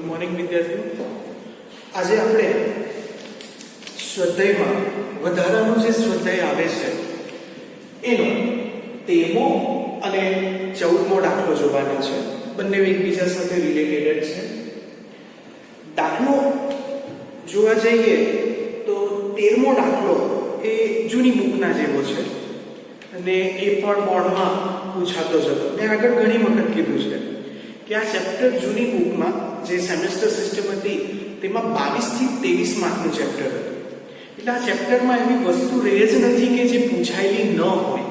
Good morning વિદ્યાર્થીઓ. આજે આપણે સ્વાધ્યાયમાં વધારાનો જે સ્વાધ્યાય આવે છે એનો 13મો અને 14મો દાખલો જોવાનો છે. બંને એકબીજા સાથે રિલેટેડ છે. દાખલો જોવા જઈએ તો 13મો દાખલો એ જૂની બુકના જેવો છે અને એ પણ બોર્ડમાં પૂછાતો જ હતો. મેં આગળ ઘણી વખત કીધું છે કે આ ચેપ્ટર જૂની બુકમાં જે સેમેસ્ટર સિસ્ટમ હતી તેમાં 22 થી 23 માર્કનું ચેપ્ટર હતું. એટલે આ ચેપ્ટરમાં એવી વસ્તુ રહે જ નથી કે જે પૂછાયેલી ન હોય.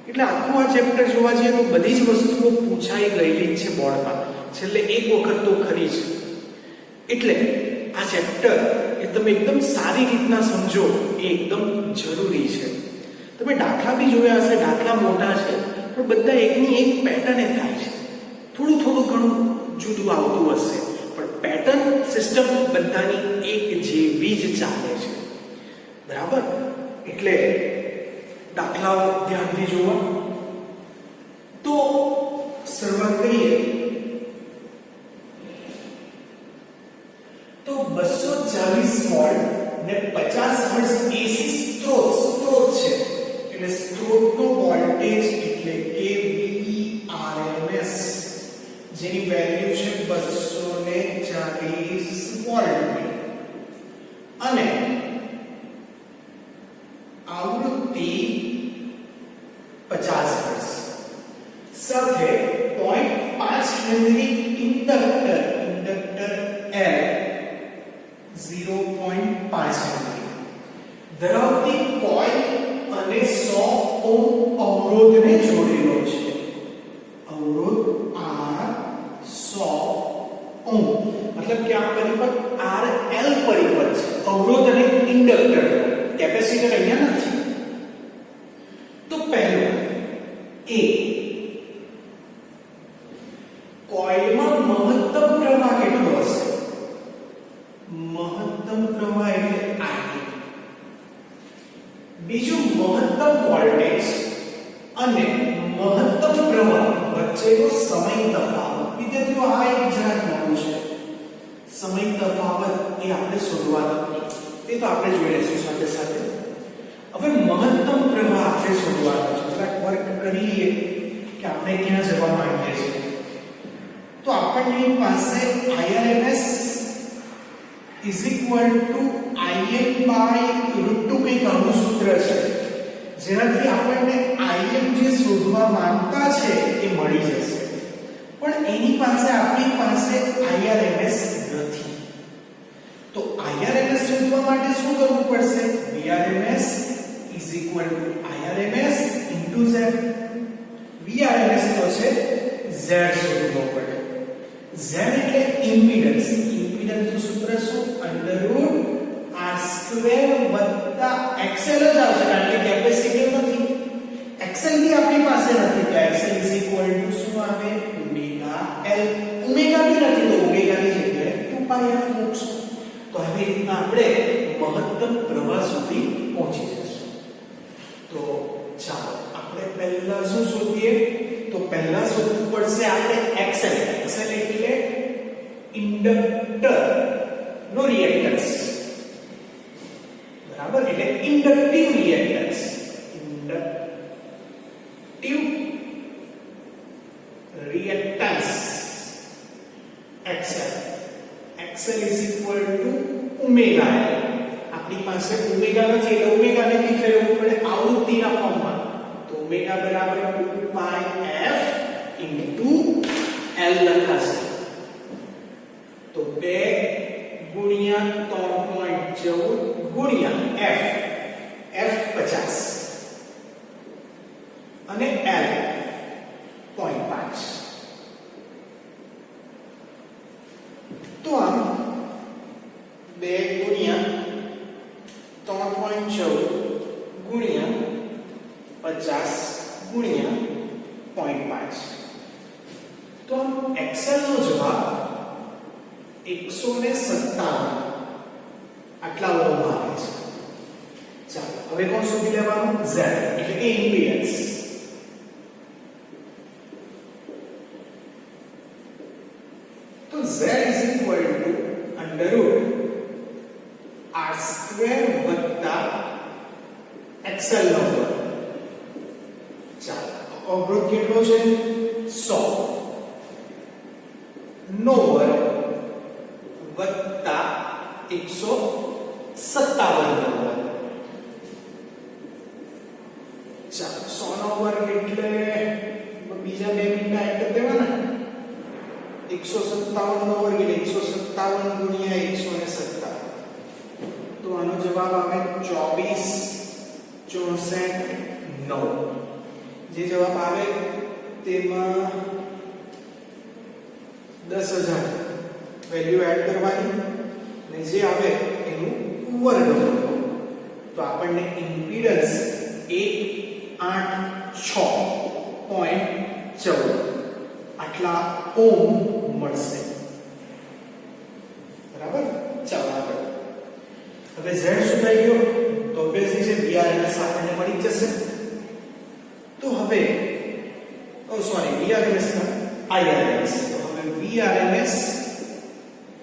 એટલે આખું આ ચેપ્ટર જોવા જઈએ તો બધી જ વસ્તુઓ પૂછાઈ ગયેલી જ છે બોર્ડમાં, છેલ્લે એક વખત તો ખરી જ. એટલે આ ચેપ્ટર એ તમે એકદમ સારી રીતના સમજો એ એકદમ જરૂરી છે. તમે દાખલા બી જોયા હશે, દાખલા મોટા છે પણ બધા એકની એક પેટર્ને થાય છે. થોડું થોડું ઘણું જુદું આવતું હશે પણ પેટર્ન સિસ્ટમ બધાની એક જેવી જ ચાલે છે. બરાબર? એટલે દાખલાઓ ધ્યાનથી જોવા. તો શરૂઆત કરીએ તો 240 વોલ્ટ ને 50 હર્ટ્ઝ એસી સ્ત્રોત છે. એટલે સ્ત્રોતનો વોલ્ટેજ એટલે કે VRMS જેની વેલ્યુ છે 240 વોલ્ટ અને આવૃત્તિ 50 હર્ટ્ઝ સાથે 0.5 હેનરી ઇન્ડક્ટર L 0.5 હેનરી ધરાવતી કોઇલ અને 100 ઓહ્મ અવરોધને જોડેલો છે. અવરોધ R 100 ઓહ્મ મતલબ કે આ પરિપથ RL પરિપથ છે. અવરોધ અને ઇન્ડક્ટર, કેપેસિટર અહીંયા નથી. તો પહેલું એ કોઇલમાં મહત્તમ પ્રવાહ કેટલો હશે? મહત્તમ પ્રવાહ એટલે I. બીજું મહત્તમ વોલ્ટેજ અને મહત્તમ પ્રવાહ વચ્ચેનો સમય તફાવત. વિદ્યાર્થીઓ આ એક જરાક નવું છે. સમય તફાવત એ આપણે શોધવાનો તે તો આપણે જોઈ લઈશું સાથે સાથે. હવે મહત્તમ પ્રવાહ આપણે શોધવાનો છે. જરાક વર્ક કરીએ કે આપણે ક્યાં જવા માંગીએ છીએ. તો આપણની પાસે IRMS is equal to Im by √2 કંઈક આવું સૂત્ર છે જેનાથી આપણને Im જે શોધવા માંગતા છે એ મળી જશે. પણ એની પાસે આપણી પાસે IRMS નથી. તો IRMS શોધવા માટે શું કરવું પડશે? VRMS is equal to IRMS into Z. VRMS તો છે Z શોધવો પડે. Z એટલે ઇમ્પિડન્સ. ઇમ્પિડન્સ નું સૂત્ર શું? √R² વત્તા XL જ આવશે કારણ કે કેપેસિટર નથી. XL બી આપણી પાસે નથી તો XL is equal to શું આવે? Omega L. ઓમેગા બી નથી તો ઓમેગા ની જગ્યાએ 2πf મૂકશું. તો આવી રીતના આપણે મહત્તમ પ્રવાહ સુધી પહોંચી જશું. તો ચાલો આપણે પહેલા શું શોધીએ? તો પહેલા શોધવું પડશે આપણે XL. XL એટલે ઇન્ડક્ટર નો રિએક્ટન્સ. બરાબર? એટલે inductive reactance. Inductive reactance XL. XL is equal to omega L. આપણી પાસે ઓમેગા નથી એટલે ઓમેગા ને બી ફેરવવું પડે આવૃત્તિના ફોર્મમાં. તો ઓમેગા બરાબર 2πf into L લખાશે. તો 2 ગુણ્યા 3.14 ગુણ્યા F. F 50 અને L 0.5. તો આમ 2 ગુણ્યા 3.14 ગુણ્યા 50 ગુણ્યા 0.5. તો આમ XL નો જવાબ 157 આટલા ઓહ્મ આવે છે. ચાલો હવે કોણ શોધી લેવાનું? Z એટલે કે ઇમ્પિડન્સ. તો તો z is equal to under root r square વત્તા xl નો વર્ગ. ચાલો અવરોધ કેટલો છે 100 નો વર્ગ વત્તા 157 નો વર્ગ. ચાલો 100 નો વર્ગ એટલે બીજા બે મિનિટ એડ કરી દેવાના. 157 નો વર્ગ એટલે 157 ગુણ્યા 157. તો આનો જવાબ આવે 24 64 9. જે જવાબ આવે તેમાં 10000 વેલ્યુ એડ કરવાની અને જે આવે એનું વર્ગ કરવાનો. તો આપણને ઇમ્પિડન્સ 186.14 આટલા ઓમ મળશે. બરાબર. ચાલો આગળ. હવે z શું થઈ ગયો? તો ઓબ્વિયસલી છે VRMS આપણને મળી જશે. તો હવે VRMS ના IRMS. તો હવે VRMS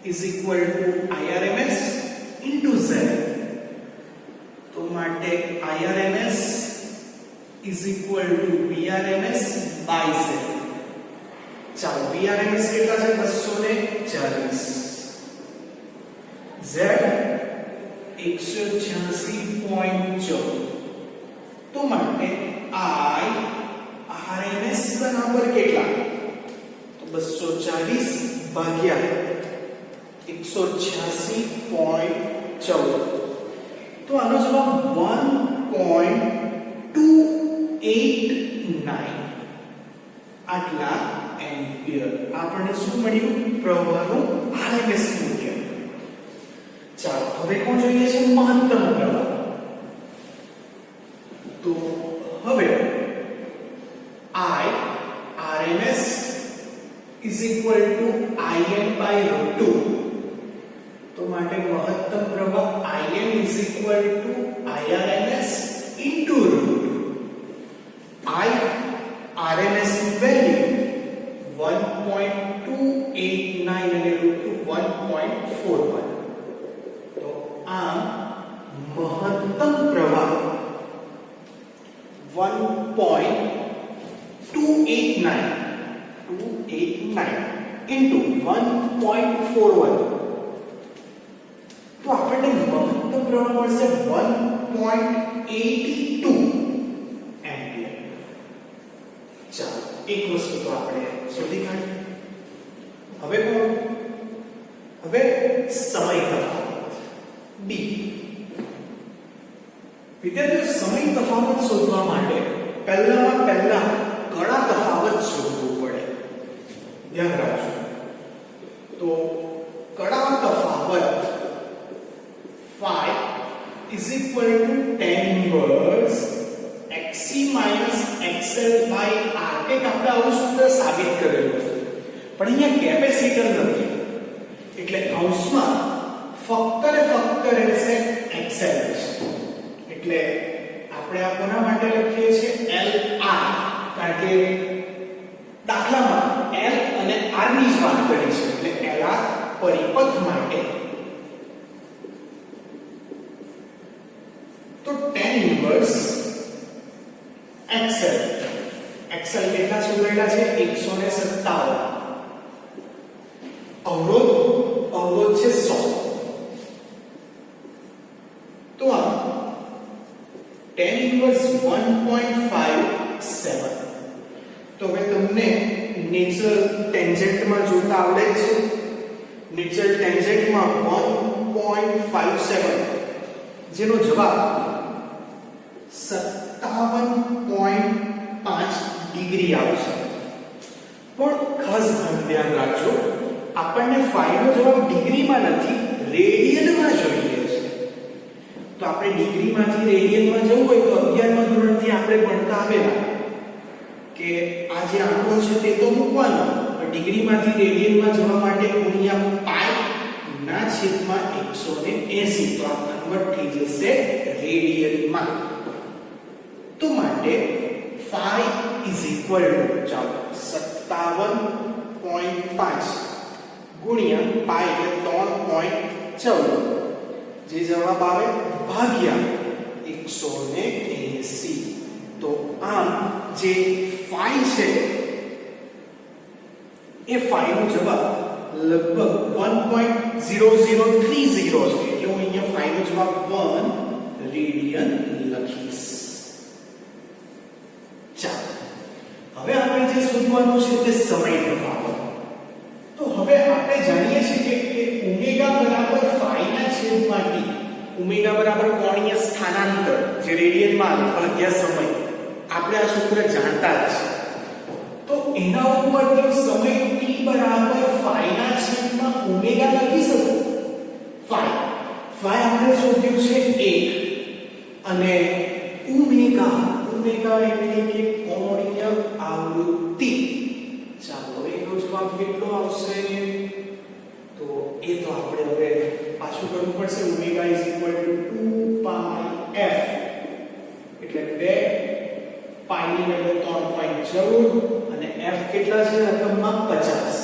is equal to IRMS into z. તો માટે IRMS is equal to VRMS by z. ચાલો VRMS કેટલા છે 240. z 186.14. તો માટે IRMS બરાબર કેટલા? તો 240 ભાગ્યા 186.14. તો આનો જવાબ 1.289 આટલા એમ્પિયર. આપણને શું મળ્યું? પ્રવાહનું RMS મૂલ્ય. ચાલો હવે કોણ જોઈએ છે? મહત્તમ પ્રવાહ. તો હવે IRMS is equal to Im by √2. તો માટે મહત્તમ પ્રવાહ Im is equal to IRMS into √2. IRMS ની વેલ્યુ 1.289 અને √2 1.41. તો આ મહત્તમ પ્રવાહ 289 into 1.41. તો આપણને મહત્તમ પ્રવાહ મળશે 1.82 એમ્પિયર. ચાલો એક વસ્તુ તો આપણે શોધી કાઢી. હવે કોણ? હવે સમય તફાવત D. વિદ્યાર્થીઓ સમય તફાવત શોધવા માટે પહેલા કણા તફાવત શોધવું પડે. ધ્યાન રાખજો. તો કણા તફાવત phi is equal to tan inverse xc minus xl by r. એક આપણે આવું સૂત્ર સાબિત કરેલું છે, પણ અહીંયા કેપેસિટર નથી એટલે કૌંસમાં ફક્ત ને ફક્ત રહેશે xl. એટલે આપણે આ કોના માટે લખીએ છીએ? LR. કારણ કે દાખલામાં L અને R ની જ વાત કરી છે એટલે LR પરિપથ માટે. તો tan ઇન્વર્સ XL. XL કેટલા શોધેલા છે? 157. અવરોધ છે 100. તો આ tan ઇન્વર્સ 1.57. તો હવે તમને નેચરલ ટેન્જન્ટ માં જોતા આવડે છે. નેચરલ ટેન્જન્ટ માં 1.57 જેનો જવાબ 57.5 ડિગ્રી આવશે. પણ ખાસ ધ્યાન રાખજો, આપણને phi નો જવાબ ડિગ્રીમાં નથી રેડિયનમાં જોઈએ છે. તો આપણે ડિગ્રીમાંથી રેડિયનમાં જવું હોય તો 11મા ધોરણથી આપણે ભણતા આવેલા કે આ જે આંકડો છે તે તો મૂકવાનો, પણ ડિગ્રીમાંથી રેડિયનમાં જવા માટે ગુણ્યા પાઈ ના છેદમાં 180. તો આ કન્વર્ટ થઈ જશે રેડિયનમાં. તો માટે phi is equal to 57.5 * 180 ગુણ્યા પાઈ એટલે 3.14 જે જવાબ આવે ભાગ્યા 180. તો આમ જે phi છે એ phi નો જવાબ લગભગ 1.0030 છે એટલે હું અહીંયા phi નો જવાબ 1 રેડિયન લખીશ. ચાલો હવે આપણે જે શોધવાનું છે તે સમય તફાવત. તો હવે આપણે જાણીએ છીએ કે ઓમેગા બરાબર phi ના છેદમાં t. ઓમેગા બરાબર કોણીય સ્થાનાંતર જે રેડિયનમાં ભાગ્યા સમય. આપણે આ સૂત્ર જાણતા જ છે. તો એના ઉપરથી સમય t બરાબર phi ના છેદમાં ઓમેગા લખી શકું. phi આપણે શોધ્યું છે 1 અને ઓમેગા એટલે કે કોણીય આવૃત્તિ. ચાલો એનો જવાબ કેટલો આવશે? તો એ તો આપણે હવે પાછું કરવું પડશે. ઓમેગા 2 પાઈ f એટલે 2 પાઈ ની વેલ્યુ 3.14 અને f કેટલા છે રકમમાં 50.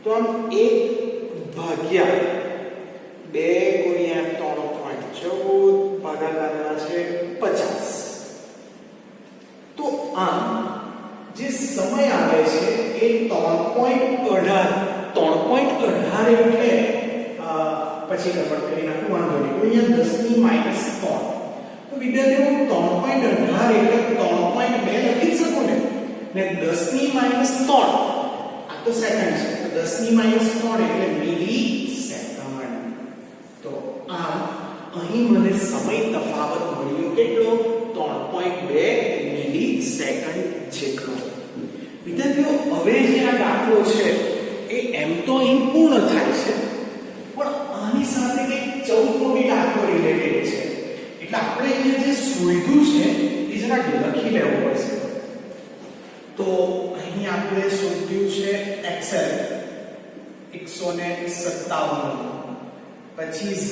તો આમ 1 ભાગ્યા 2 ગુણ્યા 3.14 ભાગાકારના છે 50. તો આમ જે સમય આવે છે એ 3.18 એટલે પછી કન્વર્ટ કરી નાખું વાંધો નહીં. ગુણ્યા 10 ની -3. તો વિદ્યાર્થીઓ 3.18 એટલે 3.2 લખી શકું ને 10 ની -3 આ તો સેકન્ડ છે. તો 10 ની -3 એટલે મિલી સેકન્ડ. તો આમ અહીં મને સમય તફાવત મળ્યો કેટલો? 3.2 મિલી સેકન્ડ જેટલો. વિદ્યાર્થીઓ હવે જે આ દાખલો છે એ એમ તો અહીં પૂર્ણ થાય છે પણ આની સાથે કંઈક 14મો બી દાખલો રિલેટેડ છે. એટલે આપણે અહીંયા જે શોધ્યું છે એ જરાક લખી લેવું પડશે. તો અહીં આપણે શોધ્યું છે XL 157 પછી Z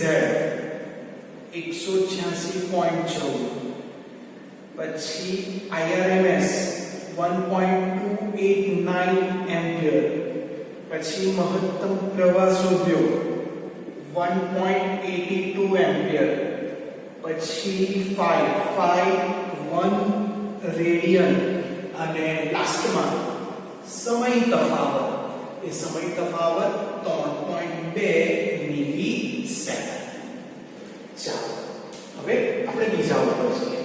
186.14 પછી IRMS 1.289 એમ્પિયર પછી મહત્તમ પ્રવાહ શોધ્યો 1.82 એમ્પિયર પછી 1 રેડિયન અને લાસ્ટમાં સમય તફાવત. એ સમય તફાવત 3.2 મિલી સેકન્ડ. ચાલો હવે આપણે બીજા ઉપર જઈએ.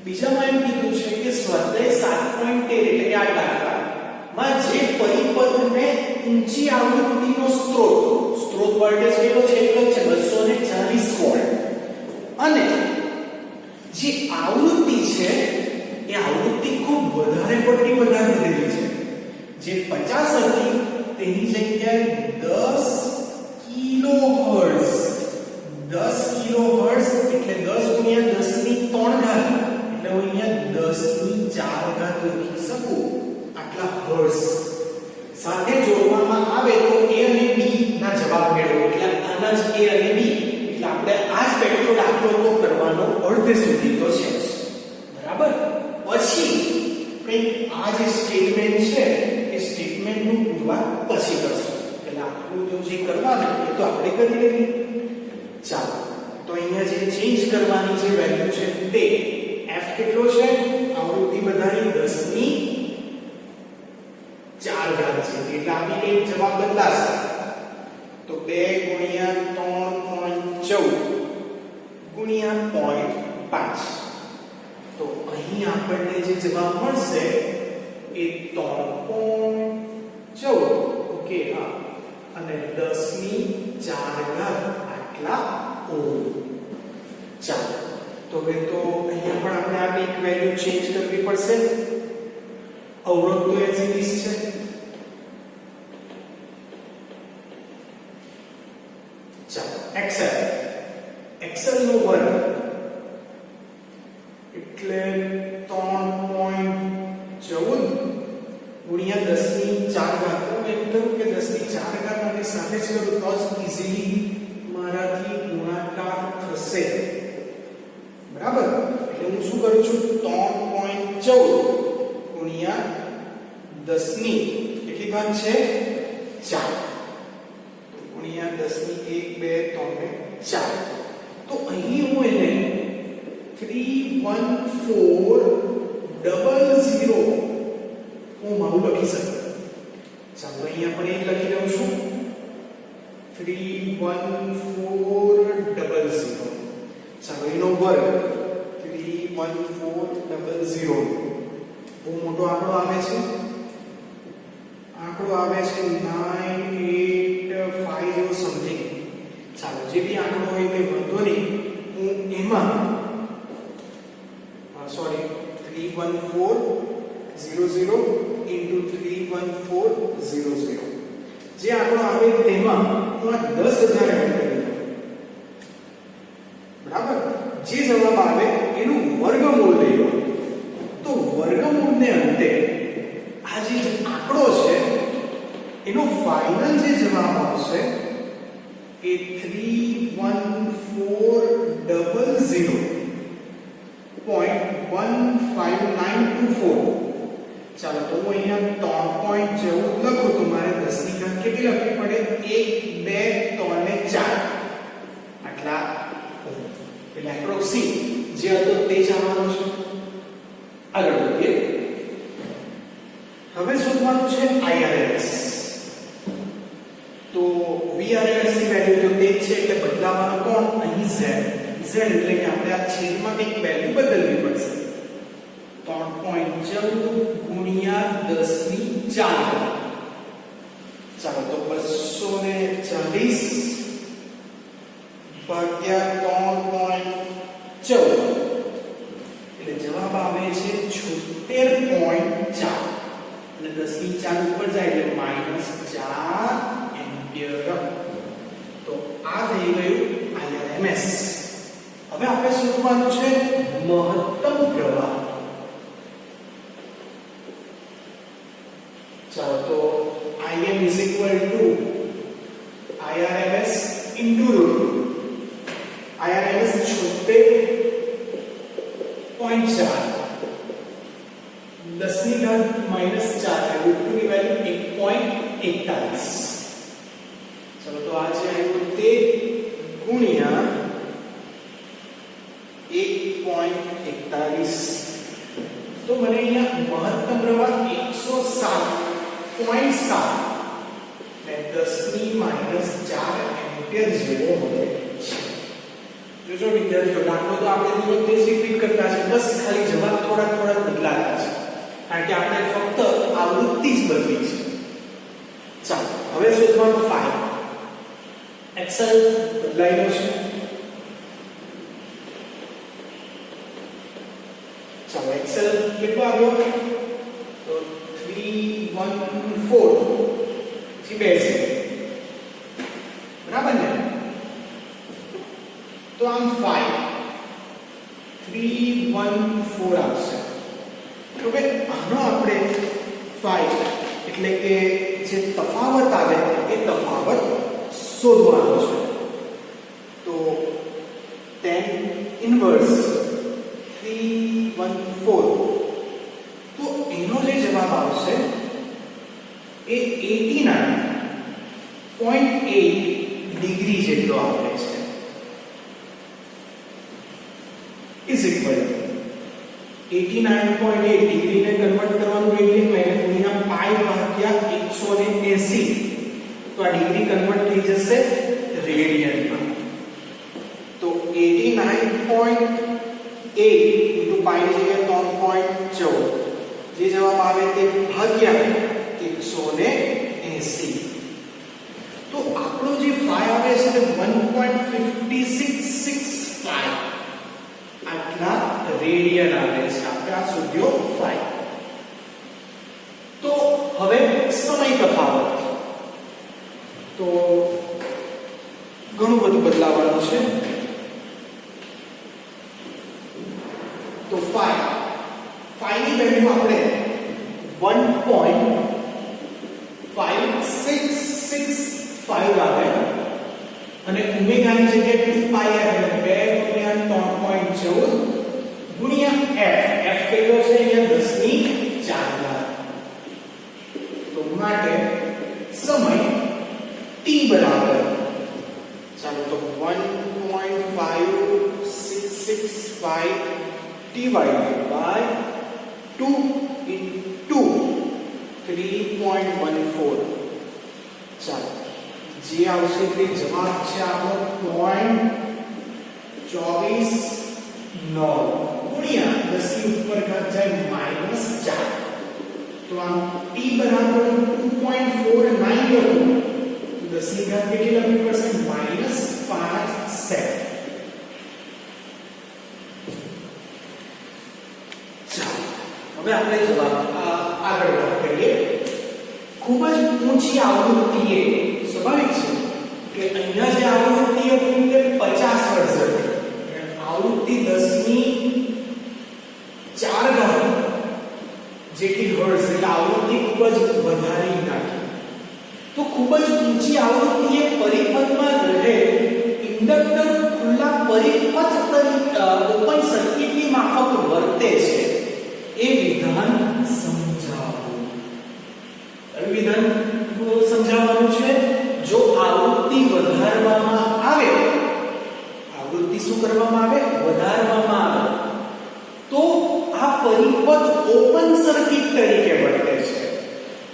બીજામાં એમ કીધું છે કે સ્વાધ્યાય 7.13 એટલે કે આ દાખલામાં જે પરિપથને ઊંચી આવૃત્તિનો સ્ત્રોત વોલ્ટેજ કેટલો છે? એટલો છે 240 વોલ્ટ અને જે આવૃત્તિ છે એ આવૃત્તિ ખૂબ વધારે પડતી વધારી દીધી છે. જે 50 હતી તેની જગ્યાએ 10 કિલોહર્ટ્ઝ 10 કિલોહર્ટ્ઝ એટલે 10 ગુણ્યા 10 ની 3 ઘાત એટલે હું અહીંયા 10 ની 4 ઘાત લખી શકું. આટલા હર્ટ્ઝ સાથે જોડવામાં આવે તો a અને b ના જવાબ મેળવો. એટલે આના જ a અને b એટલે આપણે આ જ પેટલો દાખલો તો કરવાનો અર્ધે સુધી તો છે. બરાબર. પછી કંઈક આ જે સ્ટેટમેન્ટ છે એ સ્ટેટમેન્ટનું પુરવાર પછી કરશું. એટલે આટલું જે કરવાનું એ તો આપણે કરી લઈએ. ચાલો તો અહીંયા જે ચેન્જ કરવાની જે વેલ્યુ છે તે f કેટલો છે? આવૃત્તિ વધારી 10 ની 4 ઘાત છે એટલે આપણી કઈ જવાબ બદલાશે. તો 2 ગુણ્યા 3.14 ગુણ્યા 0.5. તો અહીં આપણને જે જવાબ મળશે એ 3.14 ઓકે હા અને 10 ની 4 ઘાત આટલા ઓહ્મ. ચાલો તો હવે તો અહીંયા પણ આપણે આ એક વેલ્યુ ચેન્જ કરવી પડશે. અવરોધ તો એઝ ઇટ ઇઝ છે. ચાલો XL નો વર્ગ એટલે 3.14 ગુણ્યા 10 ની 4 ઘાત. તો એકદમ કે 10 ની 4 ઘાત માટે સાથે છે તો જ ઈઝીલી મારાથી ગુણાકાર થશે. બરાબર. એટલે હું શું કરું છું 3.14 ગુણ્યા 10 ની કેટલી ઘાત છે 4 ગુણ્યા 10 ની 1 2 3 ને 4 તો અહીં હું એને 31400 હું મારું લખી શકું ચાલો અહીંયા પણ એક લખી દઉં છું 31400 ચાલો એનો વર્ગ 31400 બહુ મોટો આંકડો આવે છે 9850 સમથિંગ ચાલો જે બી આંકડો હોય તે વાંધો નહીં હું એમાં સોરી 31400 into 31400 જે આંકડો આવે તેમાં હું આ 10000 એડ કરી દઉં બરાબર જે જવાબ આવે એનું વર્ગમૂળ લઈ લો તો વર્ગમૂળને અંતે આ જે આંકડો છે એનો ફાઇનલ જે જવાબ આવશે એ 31400.15924 ચાલો તો હું અહીંયા 3.14 લખું તો મારે 10 ની ઘાત કેટલી લખવી પડે 1 2 3 ને 4 આટલા એટલે એપ્રોક્સી જે હતો તે જ આવવાનો છે આગળ વધીએ હવે શોધવાનું છે IRMS તો VRMS ની વેલ્યુ તો તે જ છે એટલે બદલાવાનો કોણ અહીં z એટલે કે આપણે આ છેદમાં એક વેલ્યુ બદલવી પડશે 3.14 ગુણ્યા 10 ની 4 ચાલો તો 240 ભાગ્યા 3.14 એટલે જવાબ આવે છે 76.4 અને 10 ની 4 ઉપર જાય એટલે -4 એમ્પિયર તો આ થઈ ગયું IRMS હવે આપણે શોધવાનું છે મહત્તમ પ્રવાહ ચાલો તો Im is equal to IRMS into root IRMS 76.4 10 ની ઘાત -4 રૂટ 2 ની વેલ્યુ 1.41 ચલો તો આ જે આવ્યું તે ગુણ્યા 1.41 તો મને અહીંયા મહત્તમ પ્રવાહ 107.7 ને 10 ની -4 એમ્પિયર જેવો મળે છે જો વિદ્યાર્થીઓ દાખલો તો આપણે દિવસ રિપીટ કરતા છે બસ ખાલી જવાબ થોડા બદલાતા છે કારણ કે આપણે ફક્ત આવૃત્તિ જ બદલી છે ચાલો હવે શોધવાનું ફાઈ એક્સેલ બદલાઈ ગયો છે ચાલો એક્સેલ કેટલો આવ્યો તો 314 જી બેસે બરાબર ને તો આમ 314 આવશે તો કે આનો આપણે 5 એટલે કે જે તફાવત આવે એ તફાવત શોધવાનો છે તો tan ઇન્વર્સ 314 તો એનો જે જવાબ આવશે એ 89.8 ડિગ્રી જેટલો આવે છે is equal to 89.8 ડિગ્રી ને કન્વર્ટ કરવાનું એટલે મેં ગુણ્યા પાઈ ભાગ્યા 180 તો આ ડિગ્રી કન્વર્ટ થઈ જશે રેડિયનમાં તો 89.8 into પાઈ જગ્યાએ 3.14 જે જવાબ આવે તે ભાગ્યા 180 તો આપણો જે ફાઈ આવે છે તે 1.5665 આટલા રેડિયન આવે છે આપણે આ શોધ્યો ફાઈ તો હવે સમય તફાવત તો ઘણું બધું બદલાવાનું છે તો ફાઈ ની વેલ્યુ આપણે 1.5665 આવે અને ઓમેગા ની જગ્યાએ 2 પાઈ આવે 2 ગુણ્યા 3.14 ગુણ્યા f કેટલો છે અહીંયા 10 ની 4 ઘાત divided by 2 into 3.14. ચાલો જે આવશે તે જવાબ છે આપણો 0.24 ગુણ્યા 10 ની ઉપર ઘાત જાય -4. તો આમ t બરાબર 2.49 લખું તો 10 ની ઘાત કેટલી લખવી પડશે -5 સેકન્ડ. ચાલો હવે આપણે જવાબ આગળ કરીએ. ખૂબ જ ઊંચી આવૃત્તિએ સ્વાભાવિક છે કે અહીંયા જે આવૃત્તિ હતી તે 50 હર્ટ્ઝ હતી. આવૃત્તિ 10 ની 4 ઘાત જેટલી હર્ટ્ઝ, એટલે આવૃત્તિ ખૂબ જ વધારી નાખી. તો ખૂબ જ ઊંચી આવૃત્તિએ પરિપથમાં રહે ઇન્ડક્ટર ખુલ્લા પરિપથ તરીકે ઓપન સર્કિટની માફક વર્તે છે એ વિધાન સમજાવો. વિધાન સમજાવવાનું છે. જો આવૃત્તિ વધારવામાં આવે, આવૃત્તિ શું કરવામાં આવે? વધારવામાં આવે તો આ પરિપથ ઓપન સર્કિટ તરીકે વર્તે છે.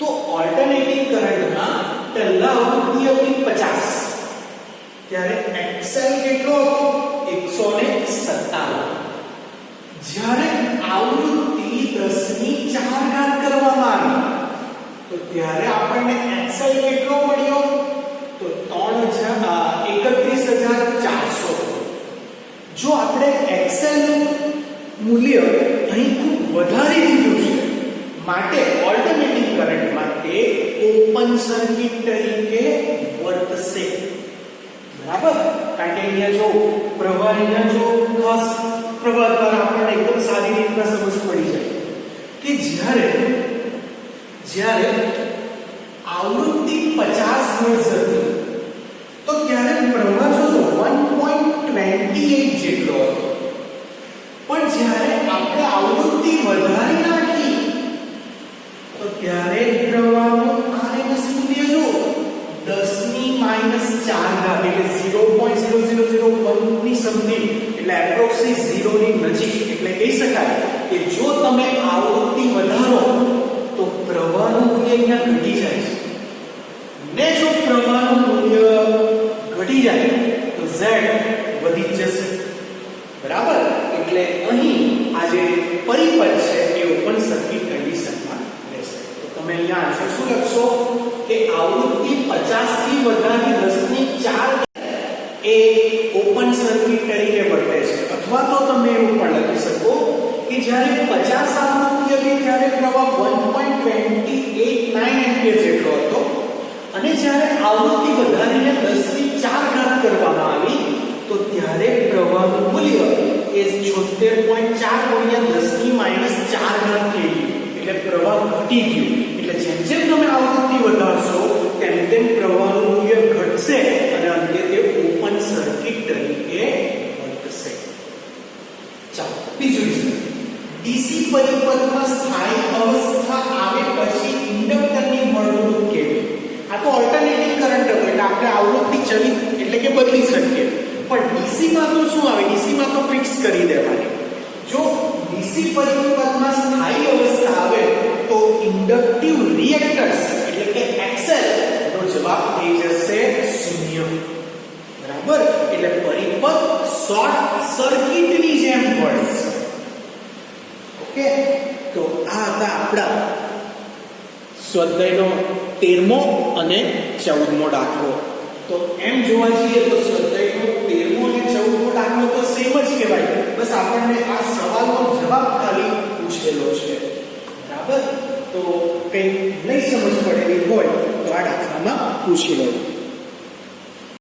તો ઓલ્ટરનેટિંગ કરંટમાં પહેલા આવૃત્તિ હતી 50, ત્યારે એક્સએલ કેટલો હતો? 157. જ્યારે આવૃત્તિ 10 ની 4 ઘાત કરવામાં આવી તો ત્યારે આપણને એક્સએલ કેટલો મળ્યો? તો 3,31,400. જો આપણે એક્સએલ નું મૂલ્ય અહીં ખૂબ વધારી દીધું છે, માટે ઓલ્ટરનેટિંગ કરંટમાં તે ઓપન સર્કિટ તરીકે વર્તશે. બરાબર? કારણ કે અહીંયા જો પ્રવાહીના જો ખાસ પ્રવાહ દ્વારા આપણને એકદમ સારી રીતના સમજ પડી જાય કે જ્યારે આવૃત્તિ 50 હર્ટ્ઝ હતી તો ત્યારે પ્રવાહ જો 1.28 જેટલો હતો. પણ જ્યારે આપણે આવૃત્તિ વધારી નાખી તો ત્યારે પ્રવાહનું RMS મૂલ્ય જો 10 ની -4 ઘાત એટલે 0.0001 ની સમથિંગ, એટલે એપ્રોક્સી 0 ની નજીક. એટલે કહી શકાય કે જો તમે આવૃત્તિ વધારો તો પ્રવાહનું મૂલ્ય અહીંયા ઘટી જાય છે, ને જો પ્રવાહનું મૂલ્ય ઘટી જાય તો Z વધી જશે. બરાબર? એટલે અહીં આ જે પરિપથ છે એ ઓપન સર્કિટ કન્ડિશનમાં રહેશે. તો તમે અહીંયા આન્સર શું લખશો કે આવૃત્તિ 50 થી વધારી 10 ની 4 એ ઓપન સર્કિટ તરીકે વર્તે છે. અથવા તો તમે એવું પણ લખી શકો કે જ્યારે 50 આવૃત્તિ હતી ત્યારે પ્રવાહ 1.289 એમ્પિયર જેટલો હતો, અને જ્યારે આવૃત્તિ વધારીને 10 ની 4 ઘાત કરવામાં આવી તો ત્યારે પ્રવાહનું મૂલ્ય એ 76.4 ગુણ્યા 10 ની -4 ઘાત થઈ ગયું. એટલે પ્રવાહ ઘટી ગયું. એટલે જેમ જેમ તમે આવૃત્તિ વધારશો તેમ તેમ પ્રવાહનું મૂલ્ય ઘટશે અને અંતે તે ઓપન સર્કિટ તરીકે વર્તશે. ચાલો બીજું રીઝન. ડીસી પરિપથમાં સ્થાયી અવસ્થા આવે પછી ઇન્ડક્ટરની વર્તણૂક કેવી? આ તો ઓલ્ટરનેટિંગ કરંટ હતો એટલે આપણે આવૃત્તિ ચલિત એટલે કે બદલી શકીએ. પણ ડીસી માં તો શું આવે? ડીસી માં તો ફિક્સ કરી દેવાની. જો ડીસી પરિપથમાં સ્થાયી અવસ્થા આવે તો ઇન્ડક્ટિવ રિએક્ટન્સ એટલે કે એક્સએલ નો જવાબ થઈ જશે 0. બરાબર? એટલે પરિપથ શોર્ટ સર્કિટની જેમ વર્તશે. ઓકે, તો આ હતા આપણા સ્વાધ્યાયનો 13મો અને 14મો દાખલો. તો એમ જોવા જઈએ તો સ્વાધ્યાયનો 13મો અને 14મો દાખલો તો સેમ જ કહેવાય. બસ આપણને આ સવાલનો જવાબ ખાલી પૂછેલો છે. બરાબર? તો કંઈ નહીં સમજ પડેલી હોય તો આ દાખલામાં પૂછી લો.